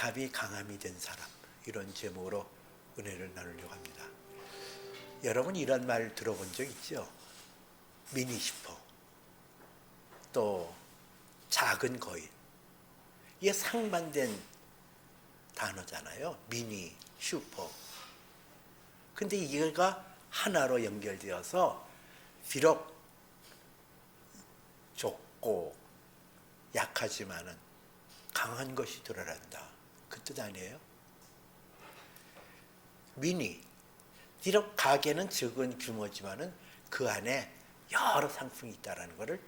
레합이 강함이 된 사람, 이런 제목으로 은혜를 나누려고 합니다. 여러분 이런 말 들어본 적 있죠? 미니슈퍼, 또 작은 거인. 이게 상반된 단어잖아요. 미니, 슈퍼. 근데 이가 하나로 연결되어서 비록 좁고 약하지만은 강한 것이 드러난다. 그 뜻 아니에요? 미니, 비록 가게는 적은 규모지만은 그 안에 여러 상품이 있다는 것을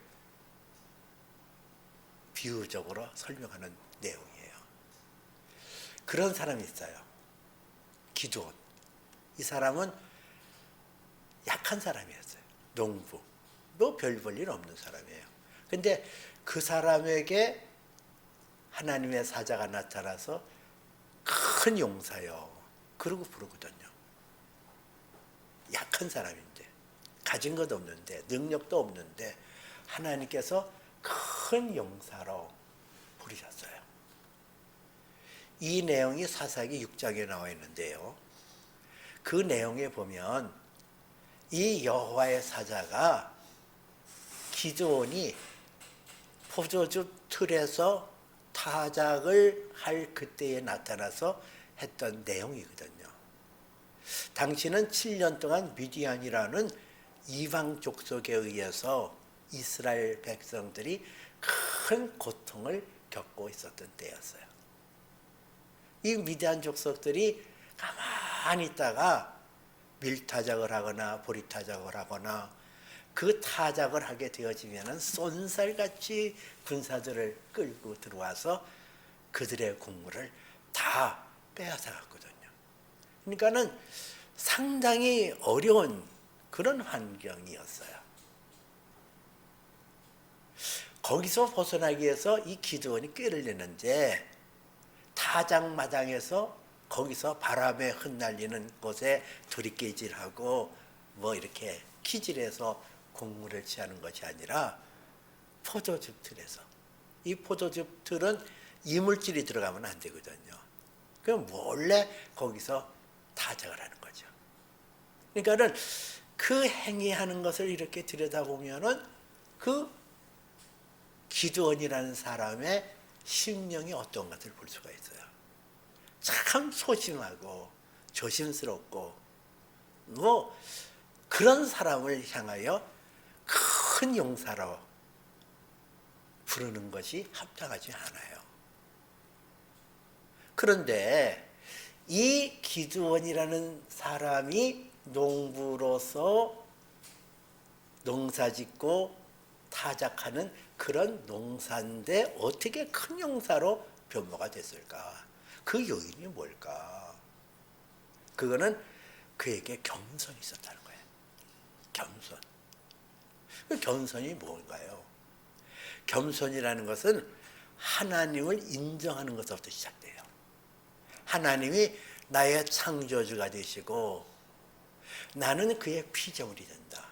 비유적으로 설명하는 내용이에요. 그런 사람이 있어요. 기드온. 이 사람은 약한 사람이었어요. 농부. 뭐 별 볼 일 없는 사람이에요. 근데 그 사람에게 하나님의 사자가 나타나서 큰 용사요. 그러고 부르거든요. 약한 사람인데, 가진 것도 없는데, 능력도 없는데 하나님께서 큰 용사로 부르셨어요. 이 내용이 사사기 6장에 나와 있는데요. 그 내용에 보면 이 여호와의 사자가 기드온이 포도주 틀에서 타작을 할 그때에 나타나서 했던 내용이거든요. 당시는 7년 동안 미디안이라는 이방 족속에 의해서 이스라엘 백성들이 큰 고통을 겪고 있었던 때였어요. 이 미디안 족속들이 가만히 있다가 밀타작을 하거나 보리타작을 하거나 그 타작을 하게 되어지면 쏜살같이 군사들을 끌고 들어와서 그들의 국물을 다 빼앗아 갔거든요. 그러니까는 상당히 어려운 그런 환경이었어요. 거기서 벗어나기 위해서 이 기드온이 꾀를 내는데 타작마당에서 거기서 바람에 흩날리는 곳에 도리깨질하고 뭐 이렇게 키질해서 곡물을 취하는 것이 아니라 포도즙 틀에서, 이 포도즙 틀은 이물질이 들어가면 안 되거든요. 그럼 몰래 거기서 타작을 하는 거죠. 그러니까는 그 행위하는 것을 이렇게 들여다보면은 그 기드온이라는 사람의 심령이 어떤 것을 볼 수가 있어요. 참 소심하고 조심스럽고 뭐 그런 사람을 향하여 큰 용사로 부르는 것이 합당하지 않아요. 그런데 이 기드온이라는 사람이 농부로서 농사짓고 타작하는 그런 농사인데 어떻게 큰 용사로 변모가 됐을까? 그 요인이 뭘까? 그거는 그에게 겸손이 있었다는 거예요. 겸손. 그 겸손이 뭔가요? 겸손이라는 것은 하나님을 인정하는 것부터 시작돼요. 하나님이 나의 창조주가 되시고 나는 그의 피조물이 된다.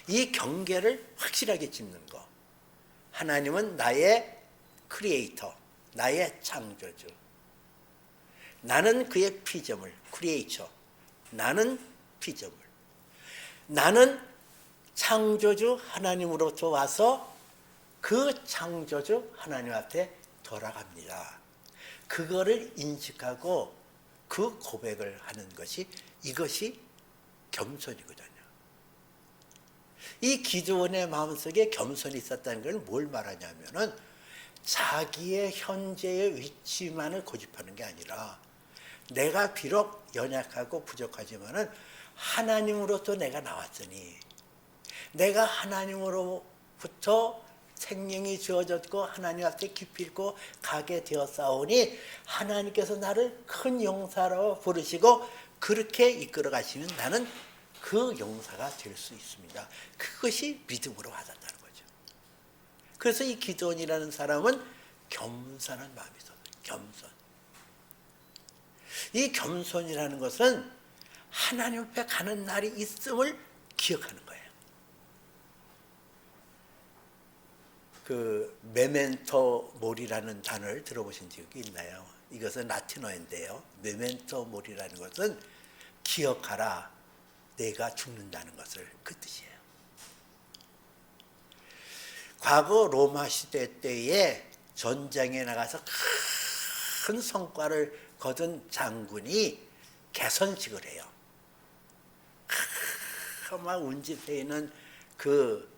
이 경계를 확실하게 짚는 거. 하나님은 나의 크리에이터, 나의 창조주. 나는 그의 피조물, 크리에이처. 나는 피조물. 나는 창조주 하나님으로부터 와서 그 창조주 하나님 앞에 돌아갑니다. 그거를 인식하고 그 고백을 하는 것이, 이것이 겸손이거든요. 이 기드온의 마음속에 겸손이 있었다는 걸 뭘 말하냐면은 자기의 현재의 위치만을 고집하는 게 아니라 내가 비록 연약하고 부족하지만은 하나님으로부터 내가 나왔으니, 내가 하나님으로부터 생명이 주어졌고 하나님 앞에 깊이 있고 가게 되었사오니 하나님께서 나를 큰 용사로 부르시고 그렇게 이끌어 가시면 나는 그 용사가 될 수 있습니다. 그것이 믿음으로 와닿다는 거죠. 그래서 이 기드온이라는 사람은 겸손한 마음이 있어요. 겸손. 이 겸손이라는 것은 하나님 앞에 가는 날이 있음을 기억하는 거예요. 그 메멘토 모리라는 단어를 들어보신 적이 있나요? 이것은 라틴어인데요. 메멘토 모리라는 것은 기억하라, 내가 죽는다는 것을, 그 뜻이에요. 과거 로마 시대 때에 전장에 나가서 큰 성과를 거둔 장군이 개선식을 해요. 막 운집해 있는 그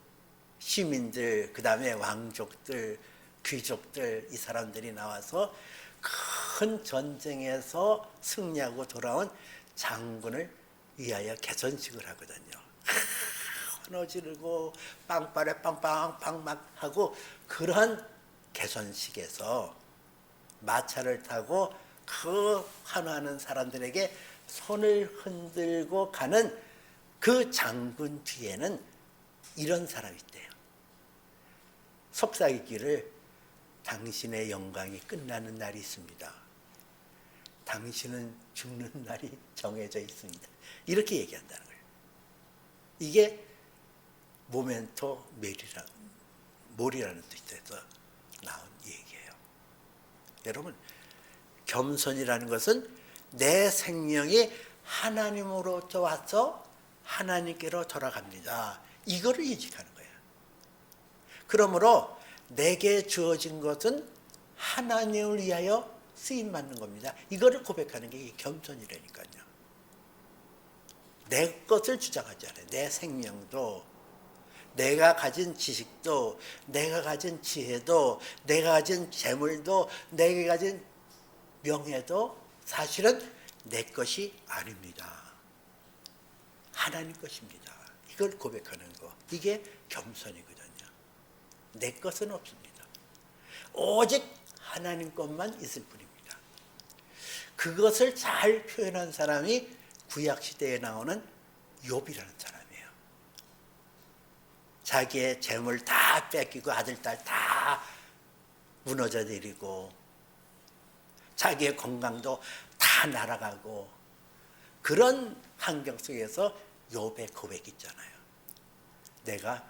시민들, 그 다음에 왕족들, 귀족들, 이 사람들이 나와서 큰 전쟁에서 승리하고 돌아온 장군을 위하여 개선식을 하거든요. 환호 지르고 빵빠레 빵빵빵 막 하고, 그런 개선식에서 마차를 타고 그 환호하는 사람들에게 손을 흔들고 가는 그 장군 뒤에는 이런 사람이 있대요. 속삭이기를, 당신의 영광이 끝나는 날이 있습니다. 당신은 죽는 날이 정해져 있습니다. 이렇게 얘기한다는 거예요. 이게 모멘토 모리라는 뜻에서 나온 얘기예요. 여러분, 겸손이라는 것은 내 생명이 하나님으로부터 와서 하나님께로 돌아갑니다. 이거를 인식하는 거예요. 그러므로 내게 주어진 것은 하나님을 위하여 쓰임받는 겁니다. 이거를 고백하는 게 겸손이라니까요. 내 것을 주장하지 않아요. 내 생명도, 내가 가진 지식도, 내가 가진 지혜도, 내가 가진 재물도, 내가 가진 명예도 사실은 내 것이 아닙니다. 하나님 것입니다. 이걸 고백하는 거, 이게 겸손이거든요. 내 것은 없습니다. 오직 하나님 것만 있을 뿐입니다. 그것을 잘 표현한 사람이 구약시대에 나오는 욥이라는 사람이에요. 자기의 재물 다 뺏기고 아들, 딸 다 무너져 내리고 자기의 건강도 다 날아가고, 그런 환경 속에서 욥의 고백이 있잖아요. 내가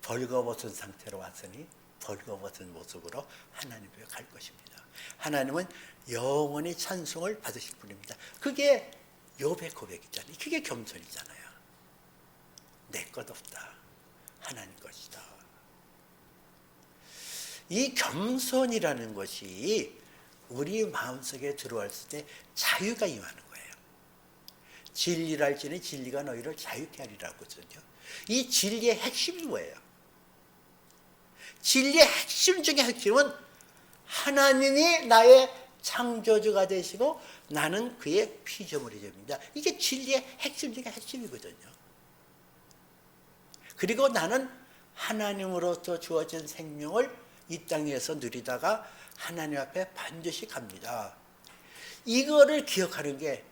벌거벗은 상태로 왔으니 벌거벗은 모습으로 하나님 앞에 갈 것입니다. 하나님은 영원히 찬송을 받으실 분입니다. 그게 욥의 고백이잖아요. 그게 겸손이잖아요. 내 것 없다, 하나님 것이다. 이 겸손이라는 것이 우리 마음속에 들어왔을 때 자유가 임하는 거예요. 진리를 알지니 진리가 너희를 자유케 하리라고 하거든요. 이 진리의 핵심이 뭐예요? 진리의 핵심 중에 핵심은 하나님이 나의 창조주가 되시고 나는 그의 피조물이 됩니다. 이게 진리의 핵심 중에 핵심이거든요. 그리고 나는 하나님으로부터 주어진 생명을 이 땅에서 누리다가 하나님 앞에 반드시 갑니다. 이거를 기억하는 게,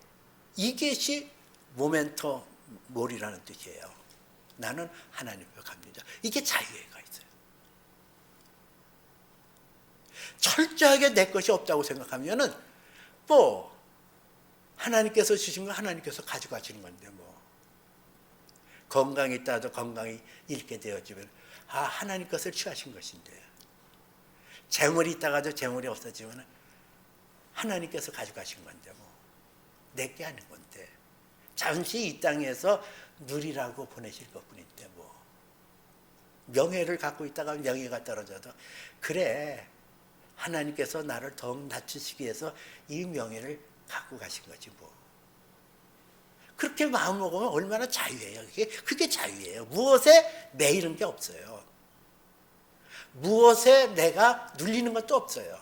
이것이 모멘토 모리라는 뜻이에요. 나는 하나님 앞에 갑니다. 이게 자유가 있어요. 철저하게 내 것이 없다고 생각하면은 뭐 하나님께서 주신 거 하나님께서 가져가시는 건데, 뭐 건강이 있다도 건강이 잃게 되어지면 하나님 것을 취하신 것인데, 재물이 있다가도 재물이 없어지면 하나님께서 가져가신 건데, 뭐 내게 하는 건데, 잠시 이 땅에서 누리라고 보내실 것뿐인데, 뭐 명예를 갖고 있다가 명예가 떨어져도 그래, 하나님께서 나를 더욱 낮추시기 위해서 이 명예를 갖고 가신 거지 뭐. 그렇게 마음 먹으면 얼마나 자유해요. 그게 자유예요. 무엇에 매이는 게 없어요. 무엇에 내가 눌리는 것도 없어요.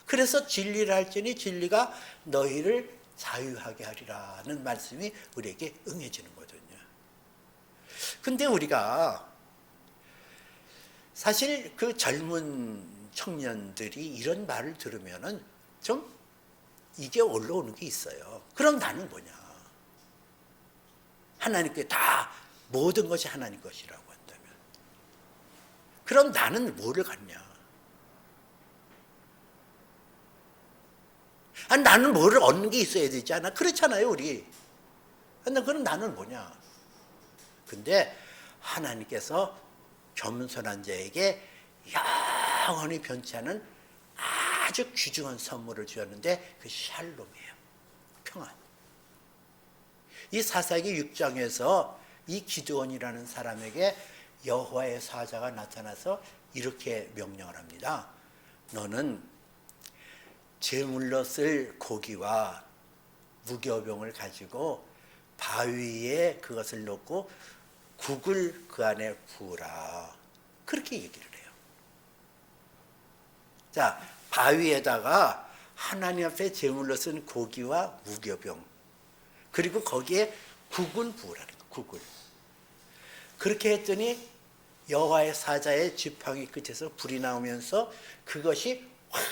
그래서 진리를 할지니 진리가 너희를 자유하게 하리라는 말씀이 우리에게 응해지는 거거든요. 근데 우리가 사실 그 젊은 청년들이 이런 말을 들으면은 좀 이게 올라오는 게 있어요. 그럼 나는 뭐냐? 하나님께 다 모든 것이 하나님 것이라고 한다면, 그럼 나는 뭐를 갖냐? 나는 뭐를 얻는 게 있어야 되지 않아? 그렇잖아요, 우리. 그럼 나는 뭐냐? 근데 하나님께서 겸손한 자에게 영원히 변치 않은 아주 귀중한 선물을 주었는데 그 샬롬이에요. 평안. 이 사사기 6장에서 이 기드온이라는 사람에게 여호와의 사자가 나타나서 이렇게 명령을 합니다. 너는 제물로 쓸 고기와 무교병을 가지고 바위에 그것을 넣고 국을 그 안에 부으라. 그렇게 얘기를 해요. 자, 바위에다가 하나님 앞에 제물로 쓴 고기와 무교병, 그리고 거기에 국을 부으라는 거예요. 국을. 그렇게 했더니 여호와의 사자의 지팡이 끝에서 불이 나오면서 그것이 확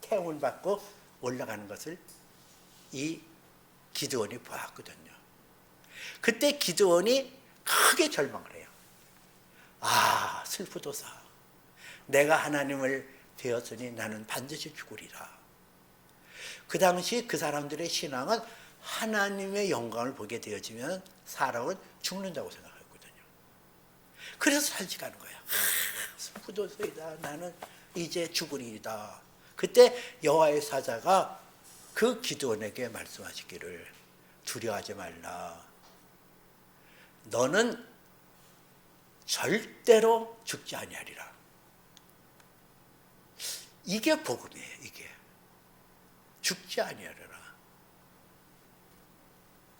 태움을 받고 올라가는 것을 이 기드온이 보았거든요. 그때 기드온이 크게 절망을 해요. 아, 슬프도사. 내가 하나님을 되었으니 나는 반드시 죽으리라. 그 당시 그 사람들의 신앙은 하나님의 영광을 보게 되어지면 사람은 죽는다고 생각했거든요. 그래서 살지가 않은 거야. 슬프도소이다. 나는 이제 죽으리이다. 그때 여호와의 사자가 그 기드온에게 말씀하시기를 두려워하지 말라. 너는 절대로 죽지 아니하리라. 이게 복음이에요. 이게 죽지 아니하리라.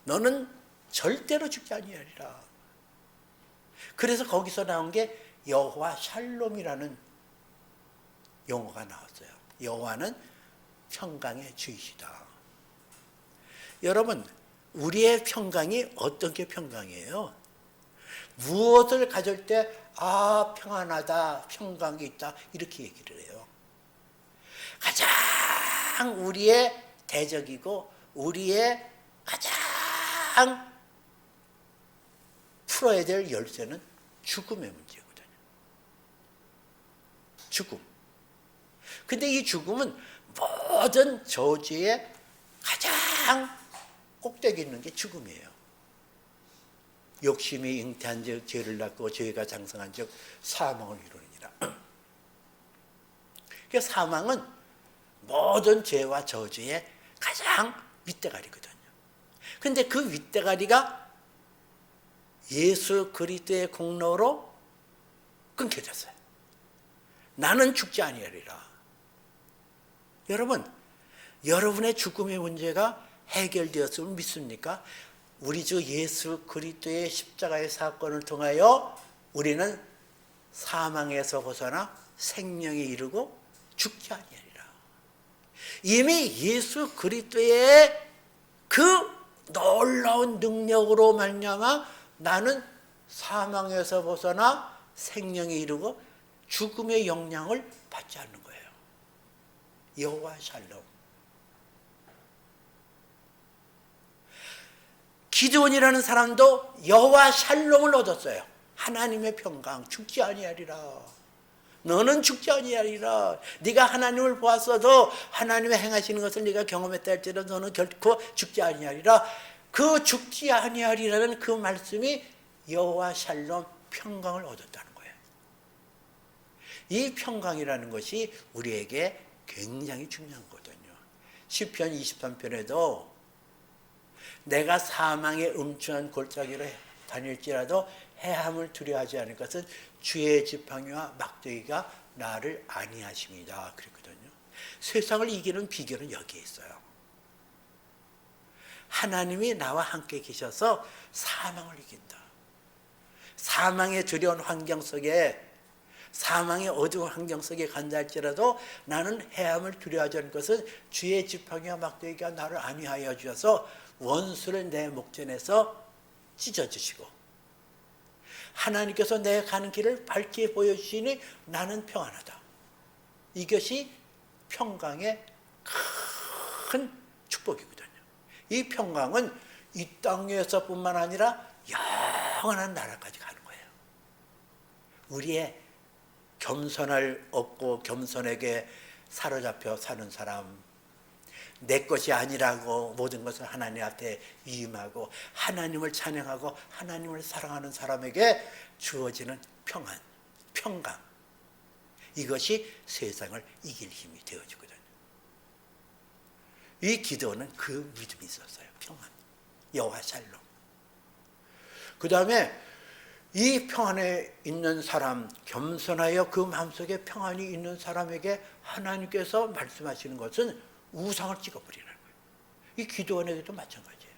너는 절대로 죽지 아니하리라. 그래서 거기서 나온 게 여호와 샬롬이라는 용어가 나왔어요. 여호와는 평강의 주이시다. 여러분, 우리의 평강이 어떤 게 평강이에요? 무엇을 가질 때 아, 평안하다, 평강이 있다, 이렇게 얘기를 해요. 가장 우리의 대적이고 우리의 가장 풀어야 될 열쇠는 죽음의 문제거든요. 죽음. 근데 이 죽음은 모든 저주의 가장 꼭대기 있는 게 죽음이에요. 욕심이 잉태한 즉 죄를 낳고 죄가 장성한 즉 사망을 이루느니라. 그 사망은 모든 죄와 저주의 가장 윗대가리거든요. 근데 그 윗대가리가 예수 그리스도의 공로로 끊겨졌어요. 나는 죽지 아니하리라. 여러분, 여러분의 죽음의 문제가 해결되었음을 믿습니까? 우리 주 예수 그리스도의 십자가의 사건을 통하여 우리는 사망에서 벗어나 생명에 이르고 죽지 아니하리라. 이미 예수 그리스도의 그 놀라운 능력으로 말미암아 나는 사망에서 벗어나 생명에 이르고 죽음의 영향을 받지 않는 거예요. 여호와 샬롬. 기드온이라는 사람도 여호와 샬롬을 얻었어요. 하나님의 평강, 죽지 아니하리라. 너는 죽지 아니하리라. 네가 하나님을 보았어도 하나님의 행하시는 것을 네가 경험했다 할지라도 너는 결코 죽지 아니하리라. 그 죽지 아니하리라는 그 말씀이 여호와 샬롬, 평강을 얻었다는 거예요. 이 평강이라는 것이 우리에게 굉장히 중요한 거거든요. 시편 23편에도 내가 사망의 음침한 골짜기로 다닐지라도 해함을 두려워하지 않을 것은 주의 지팡이와 막대기가 나를 안위하심이다 그랬거든요. 세상을 이기는 비결은 여기에 있어요. 하나님이 나와 함께 계셔서 사망을 이긴다. 사망의 두려운 환경 속에, 사망의 어두운 환경 속에 간다 할지라도 나는 해함을 두려워하지 않을 것은 주의 지팡이와 막대기가 나를 안위하여 주셔서 원수를 내 목전에서 찢어주시고 하나님께서 내가 가는 길을 밝게 보여주시니 나는 평안하다. 이것이 평강의 큰 축복이거든요. 이 평강은 이 땅에서뿐만 아니라 영원한 나라까지 가는 거예요. 우리의 겸손을 얻고 겸손에게 사로잡혀 사는 사람, 내 것이 아니라고 모든 것을 하나님 앞에 위임하고 하나님을 찬양하고 하나님을 사랑하는 사람에게 주어지는 평안, 평강. 이것이 세상을 이길 힘이 되어주거든요. 이 기도는 그 믿음이 있었어요. 평안, 여호와 샬롬. 그 다음에 이 평안에 있는 사람, 겸손하여 그 마음속에 평안이 있는 사람에게 하나님께서 말씀하시는 것은 우상을 찍어버리는 거예요. 이 기도원에게도 마찬가지예요.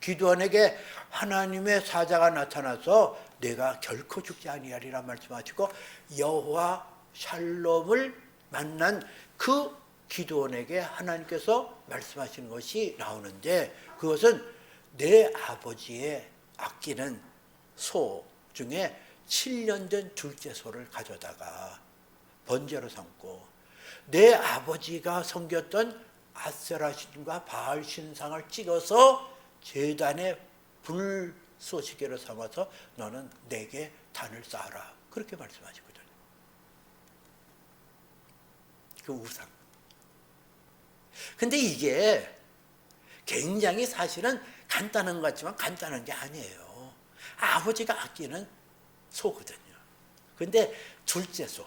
기도원에게 하나님의 사자가 나타나서 내가 결코 죽지 아니하리라 말씀하시고 여호와 샬롬을 만난 그 기도원에게 하나님께서 말씀하시는 것이 나오는데, 그것은 내 아버지의 아끼는 소 중에 7년 된 둘째 소를 가져다가 번제로 삼고 내 아버지가 섬겼던 아세라 신과 바알 신상을 찍어서 제단에 불쏘시개로 삼아서 너는 내게 단을 쌓아라, 그렇게 말씀하시거든요. 그 우상. 근데 이게 굉장히 사실은 간단한 것 같지만 간단한 게 아니에요. 아버지가 아끼는 소거든요. 근데 둘째 소,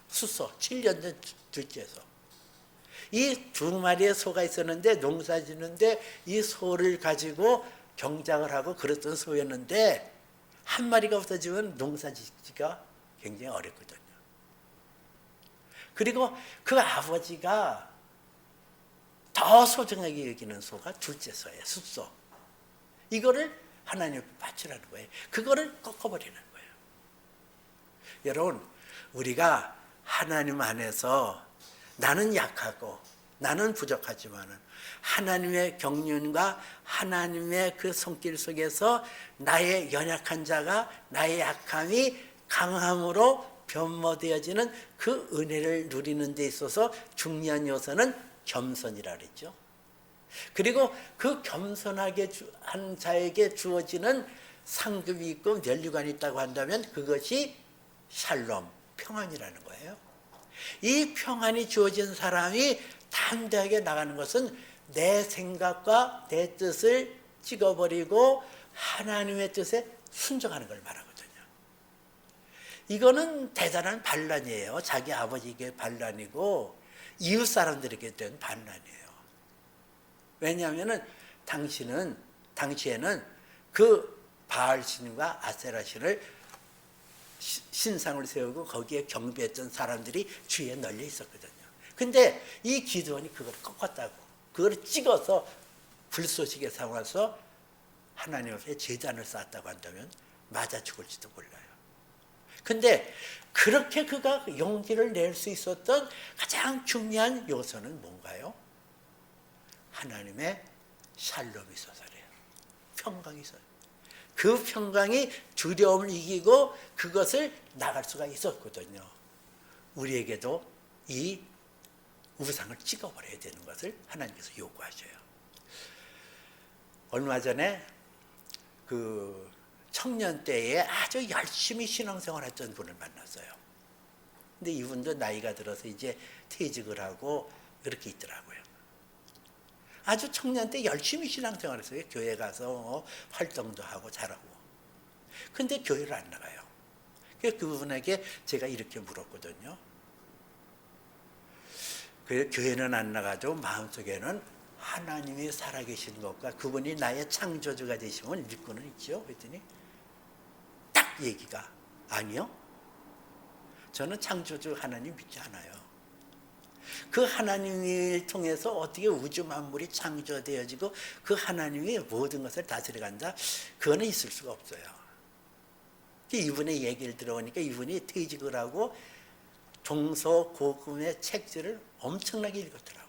수소, 7년 된 둘째 소. 이 두 마리의 소가 있었는데 농사 짓는데 이 소를 가지고 경작을 하고 그랬던 소였는데 한 마리가 없어지면 농사 짓기가 굉장히 어렵거든요. 그리고 그 아버지가 더 소중하게 여기는 소가 둘째 소예요. 숫소. 이거를 하나님 바치라는 거예요. 그거를 꺾어버리는 거예요. 여러분, 우리가 하나님 안에서 나는 약하고 나는 부족하지만 하나님의 경륜과 하나님의 그 손길 속에서 나의 연약한 자가 나의 약함이 강함으로 변모되어지는 그 은혜를 누리는 데 있어서 중요한 요소는 겸손이라 그랬죠. 그리고 그 겸손하게 한 자에게 주어지는 상급이 있고 면류관이 있다고 한다면 그것이 샬롬, 평안이라는 거예요. 이 평안이 주어진 사람이 담대하게 나가는 것은 내 생각과 내 뜻을 찍어버리고 하나님의 뜻에 순종하는 걸 말하거든요. 이거는 대단한 반란이에요. 자기 아버지에게 반란이고 이웃 사람들에게 된 반란이에요. 왜냐하면 당시에는 그 바알 신과 아세라 신을 신상을 세우고 거기에 경배했던 사람들이 주위에 널려 있었거든요. 근데 이 기드온이 그걸 꺾었다고, 그걸 찍어서 불쏘시개 삼아서 하나님 앞에 제단을 쌓았다고 한다면 맞아 죽을지도 몰라요. 근데 그렇게 그가 용기를 낼 수 있었던 가장 중요한 요소는 뭔가요? 하나님의 샬롬이 있어서 그래요. 평강이 있어요. 그 평강이 두려움을 이기고 그것을 나갈 수가 있었거든요. 우리에게도 이 우상을 찍어버려야 되는 것을 하나님께서 요구하셔요. 얼마 전에 그 청년 때에 아주 열심히 신앙생활 했던 분을 만났어요. 근데 이분도 나이가 들어서 이제 퇴직을 하고 그렇게 있더라고요. 아주 청년 때 열심히 신앙생활 했어요. 교회 가서 활동도 하고 잘하고. 근데 교회를 안 나가요. 그래서 그분에게 제가 이렇게 물었거든요. 교회는 안 나가도 마음속에는 하나님이 살아계시는 것과 그분이 나의 창조주가 되심을 믿고는 있죠. 그랬더니 딱 얘기가 아니요. 저는 창조주 하나님 믿지 않아요. 그 하나님을 통해서 어떻게 우주 만물이 창조되어지고 그 하나님이 모든 것을 다스려간다? 그거는 있을 수가 없어요. 이분의 얘기를 들어보니까 이분이 퇴직을 하고 동서고금의 책들을 엄청나게 읽었더라고요.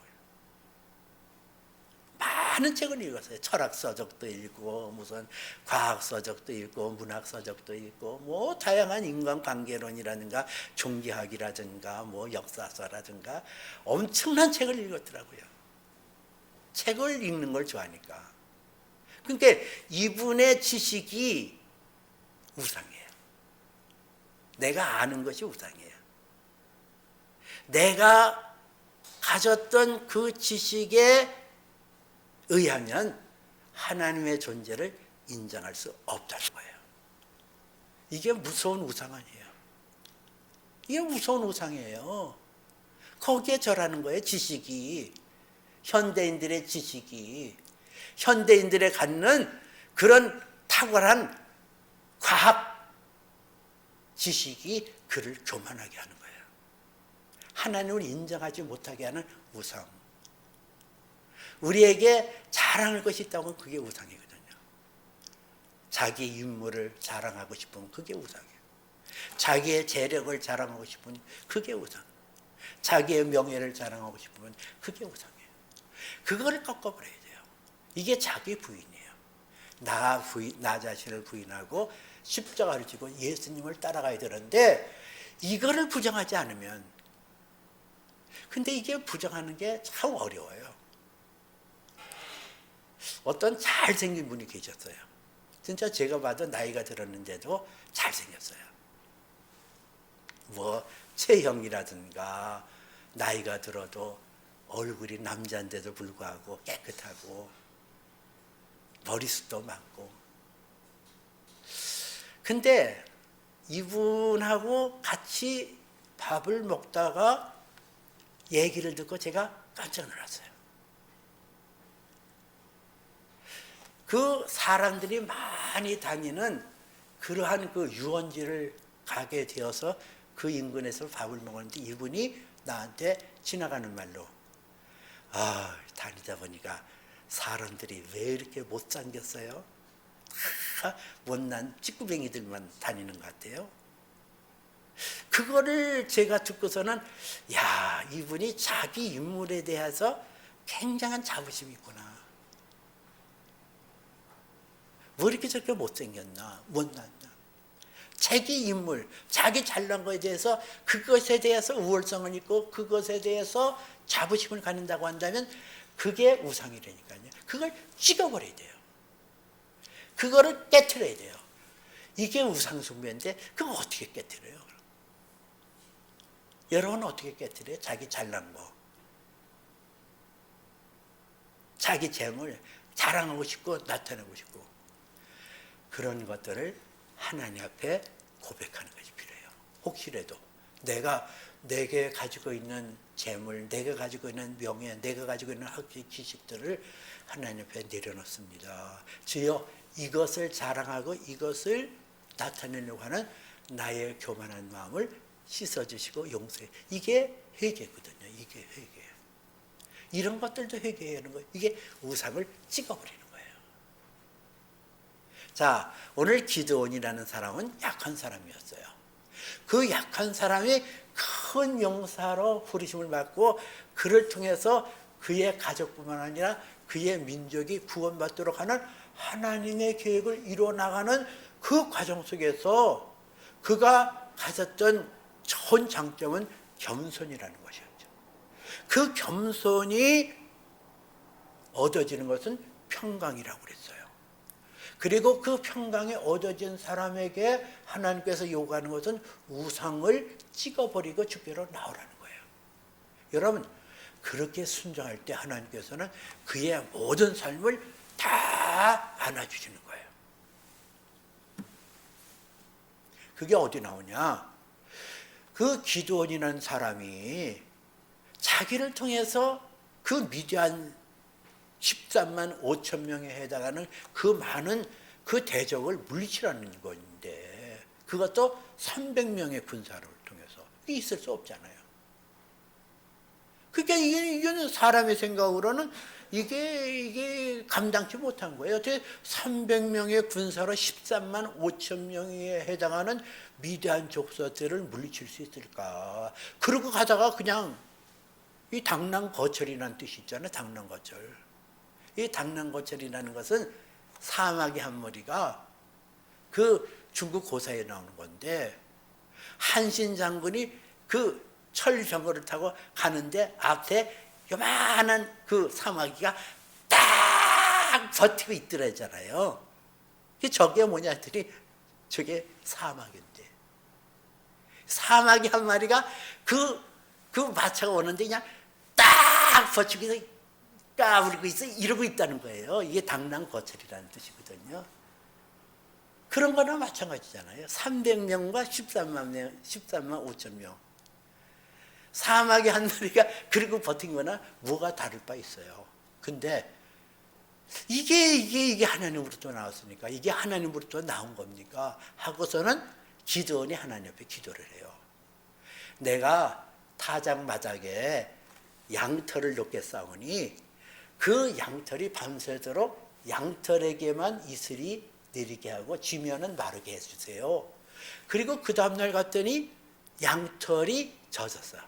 많은 책을 읽었어요. 철학서적도 읽고 무슨 과학서적도 읽고 문학서적도 읽고 뭐 다양한 인간관계론이라든가 종교학이라든가 뭐 역사서라든가 엄청난 책을 읽었더라고요. 책을 읽는 걸 좋아하니까. 그러니까 이분의 지식이 우상이에요. 내가 아는 것이 우상이에요. 내가 가졌던 그 지식에 의하면 하나님의 존재를 인정할 수 없다는 거예요. 이게 무서운 우상 아니에요. 이게 무서운 우상이에요. 거기에 절하는 거예요. 지식이. 현대인들의 지식이. 현대인들의 갖는 그런 탁월한 과학 지식이 그를 교만하게 하는 거예요. 하나님을 인정하지 못하게 하는 우상. 우리에게 자랑할 것이 있다면 그게 우상이거든요. 자기 인물을 자랑하고 싶으면 그게 우상이에요. 자기의 재력을 자랑하고 싶으면 그게 우상. 자기의 명예를 자랑하고 싶으면 그게 우상이에요. 그거를 꺾어버려야 돼요. 이게 자기 부인이에요. 나 자신을 부인하고 십자가를 지고 예수님을 따라가야 되는데 이거를 부정하지 않으면, 근데 이게 부정하는 게 참 어려워요. 어떤 잘생긴 분이 계셨어요. 진짜 제가 봐도 나이가 들었는데도 잘생겼어요. 뭐 체형이라든가 나이가 들어도 얼굴이 남자인데도 불구하고 깨끗하고 머리숱도 많고. 근데 이분하고 같이 밥을 먹다가 얘기를 듣고 제가 깜짝 놀랐어요. 그 사람들이 많이 다니는 그러한 그 유원지를 가게 되어서 그 인근에서 밥을 먹었는데 이분이 나한테 지나가는 말로, 다니다 보니까 사람들이 왜 이렇게 못 생겼어요? 못난 찌꾸뱅이들만 다니는 것 같아요. 그거를 제가 듣고서는 이분이 자기 인물에 대해서 굉장한 자부심이 있구나. 왜 이렇게 저렇게 못생겼나, 못났나. 자기 인물, 자기 잘난 것에 대해서, 그것에 대해서 우월성을 있고 그것에 대해서 자부심을 갖는다고 한다면 그게 우상이라니까요. 그걸 찍어버려야 돼요. 그거를 깨트려야 돼요. 이게 우상숭배인데 그걸 어떻게 깨트려요? 여러분은 어떻게 깨트려요? 자기 잘난 거, 자기 재물 자랑하고 싶고 나타내고 싶고, 그런 것들을 하나님 앞에 고백하는 것이 필요해요. 혹시라도 내게 가지고 있는 재물, 내가 가지고 있는 명예, 내가 가지고 있는 학식 지식들을 하나님 앞에 내려놓습니다. 주여, 이것을 자랑하고 이것을 나타내려고 하는 나의 교만한 마음을 씻어주시고 용서해. 이게 회개거든요. 이게 회개. 이런 것들도 회개해야 하는 거예요. 이게 우상을 찍어버리는 거예요. 자, 오늘 기드온이라는 사람은 약한 사람이었어요. 그 약한 사람이 큰 용사로 부르심을 받고 그를 통해서 그의 가족뿐만 아니라 그의 민족이 구원받도록 하는 하나님의 계획을 이루어나가는 그 과정 속에서 그가 가졌던 좋은 장점은 겸손이라는 것이었죠. 그 겸손이 얻어지는 것은 평강이라고 그랬어요. 그리고 그 평강이 얻어진 사람에게 하나님께서 요구하는 것은 우상을 찍어버리고 주께로 나오라는 거예요. 여러분, 그렇게 순종할 때 하나님께서는 그의 모든 삶을 다 안아주시는 거예요. 그게 어디 나오냐? 그 기드온이라는 사람이 자기를 통해서 그 미디안 13만 5천 명에 해당하는 그 많은 그 대적을 물리치라는 건데, 그것도 300명의 군사를 통해서. 이게 있을 수 없잖아요. 그러니까 이게 사람의 생각으로는 이게 감당치 못한 거예요. 어떻게 300명의 군사로 13만 5천 명에 해당하는 미디안 족속들을 물리칠 수 있을까? 그러고 가다가 그냥 이 당랑거철이라는 뜻이 있잖아요. 당랑거철. 이 당랑거철이라는 것은 사마귀 한 마리가 그 중국 고사에 나오는 건데, 한신 장군이 그 철병거를 타고 가는데 앞에 요만한 그 사마귀가 딱 버티고 있더라잖아요. 저게 뭐냐 했더니 저게 사마귀인데, 사마귀 한 마리가 그 마차가 오는데 그냥 딱 버티고 까부리고 있어, 이러고 있다는 거예요. 이게 당랑거철이라는 뜻이거든요. 그런 거나 마찬가지잖아요. 300명과 13만 5천 명. 사마귀 한 마리가 그리고 버틴 거나 뭐가 다를 바 있어요. 근데 이게 하나님으로부터 나왔으니까 이게 하나님으로부터 나온 겁니까? 하고서는 기드온이 하나님 앞에 기도를 해요. 내가 타작마작에 양털을 높게 쌓으니 그 양털이 밤새도록 양털에게만 이슬이 내리게 하고 지면은 마르게 해주세요. 그리고 그 다음날 갔더니 양털이 젖었어요.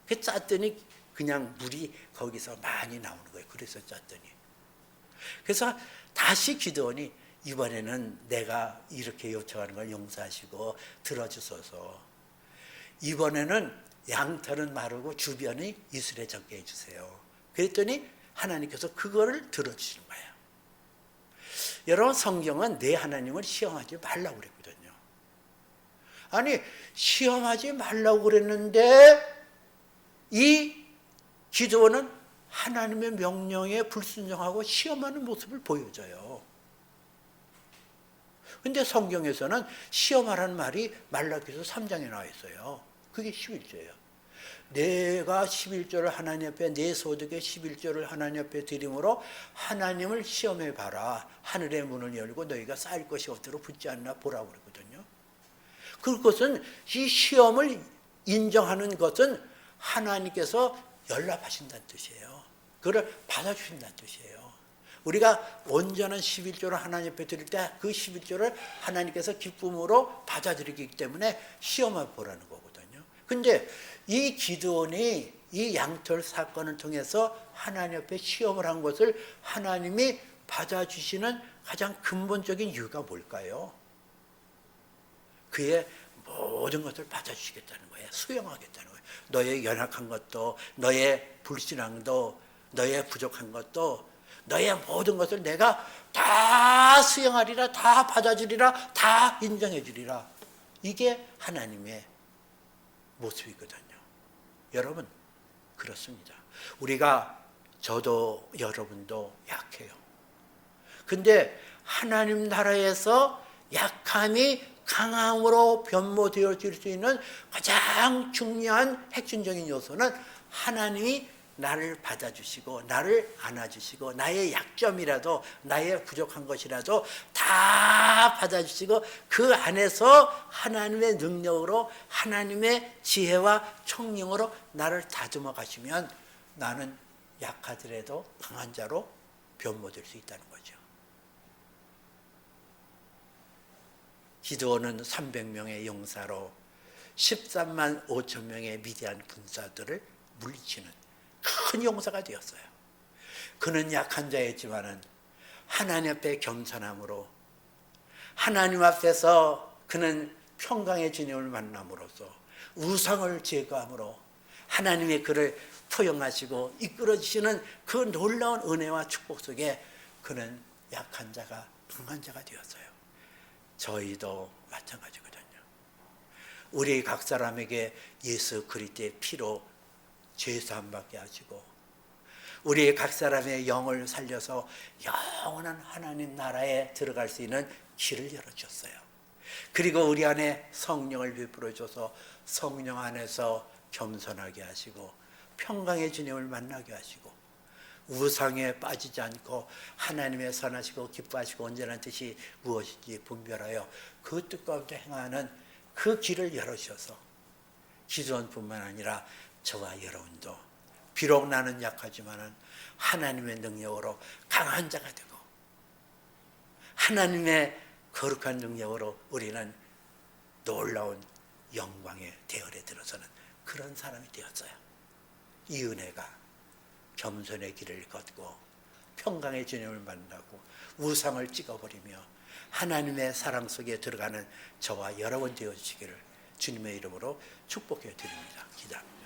그 짰더니 그냥 물이 거기서 많이 나오는 거예요. 그래서 짰더니. 그래서 다시 기도하니 이번에는 내가 이렇게 요청하는 걸 용서하시고 들어주소서. 이번에는 양털은 마르고 주변이 이슬에 젖게 해주세요. 그랬더니 하나님께서 그거를 들어주시는 거예요. 여러분, 성경은 내 하나님을 시험하지 말라고 그랬거든요. 아니, 시험하지 말라고 그랬는데 이 기도는 하나님의 명령에 불순종하고 시험하는 모습을 보여줘요. 근데 성경에서는 시험하라는 말이 말라기서 3장에 나와 있어요. 그게 11조예요. 내가 11조를 하나님 앞에 내 소득의 11조를 하나님 앞에 드림으로 하나님을 시험해 봐라. 하늘의 문을 열고 너희가 쌓일 것이 없도록 붙지 않나 보라고 그러거든요. 그것은 이 시험을 인정하는 것은 하나님께서 연락하신다는 뜻이에요. 그걸 받아주신다는 뜻이에요. 우리가 온전한 11조를 하나님 앞에 드릴 때 그 11조를 하나님께서 기쁨으로 받아들이기 때문에 시험해 보라는 거거든요. 근데 이 기드온이 이 양털 사건을 통해서 하나님 앞에 시험을 한 것을 하나님이 받아주시는 가장 근본적인 이유가 뭘까요? 그의 모든 것을 받아주시겠다는 거예요. 수용하겠다는 거예요. 너의 연약한 것도, 너의 불신앙도, 너의 부족한 것도, 너의 모든 것을 내가 다 수용하리라, 다 받아주리라, 다 인정해 주리라. 이게 하나님의 모습이거든요. 여러분, 그렇습니다. 저도 여러분도 약해요. 근데 하나님 나라에서 약함이 강함으로 변모되어질 수 있는 가장 중요한 핵심적인 요소는 하나님이 나를 받아주시고 나를 안아주시고 나의 약점이라도 나의 부족한 것이라도 다 받아주시고 그 안에서 하나님의 능력으로 하나님의 지혜와 총령으로 나를 다듬어 가시면 나는 약하더라도 강한 자로 변모될 수 있다는 거죠. 기드온은 300명의 용사로 13만 5천 명의 미디안 군사들을 물리치는 큰 용사가 되었어요. 그는 약한 자였지만은 하나님 앞에 겸손함으로 하나님 앞에서 그는 평강의 주님을 만남으로써 우상을 제거함으로 하나님의 그를 포용하시고 이끌어주시는 그 놀라운 은혜와 축복 속에 그는 약한 자가 강한 자가 되었어요. 저희도 마찬가지거든요. 우리 각 사람에게 예수 그리스도의 피로 죄사함 받게 하시고 우리 각 사람의 영을 살려서 영원한 하나님 나라에 들어갈 수 있는 길을 열어주셨어요. 그리고 우리 안에 성령을 베풀어 줘서 성령 안에서 겸손하게 하시고 평강의 주님을 만나게 하시고 우상에 빠지지 않고 하나님의 선하시고 기뻐하시고 온전한 뜻이 무엇인지 분별하여 그 뜻 가운데 행하는 그 길을 열어주셔서 기드온뿐만 아니라 저와 여러분도 비록 나는 약하지만은 하나님의 능력으로 강한 자가 되고 하나님의 거룩한 능력으로 우리는 놀라운 영광의 대열에 들어서는 그런 사람이 되었어요. 이 은혜가 겸손의 길을 걷고 평강의 주님을 만나고 우상을 찍어버리며 하나님의 사랑 속에 들어가는 저와 여러분 되어주시기를 주님의 이름으로 축복해 드립니다. 기도합니다.